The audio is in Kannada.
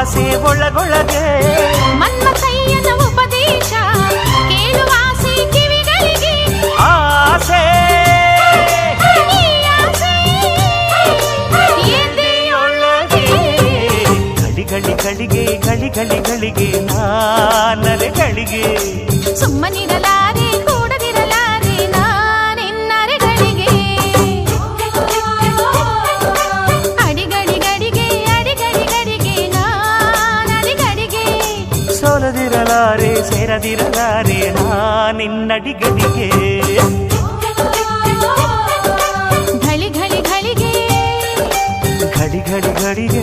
ಆಸೆ ಒಳಗೊಳಗೆ ಮನ್ಮಥಯ್ಯನ ಉಪದೇಶ ಕೇಳುವಾಸೆ ಕಿವಿಗಳಿಗೆ ಆಸೆ ಈ ಆಸೆ ಎದೆಯೊಳಗೆ ಗಳಿಗೆ ಗಳಿಗೆ ನಾನರೆ ಗಳಿಗೆ ಸುಮ್ಮನಿರಲಾರೆ ಕೂಡದಿರಲಾರೆ ನಾನೆನ್ನರೆಗಳಿಗೆ ಅಡಿಗಡಿಗಡಿಗೆ ನಾನಡಿಗಡಿಗೆ ಸೋಲದಿರಲಾರೆ ಸೇರದಿರಲಾರೆ ನಾನಿನ್ನಡಿಗಡಿಗೆ ಘಳಿಗೆ ಘಳಿಗೆ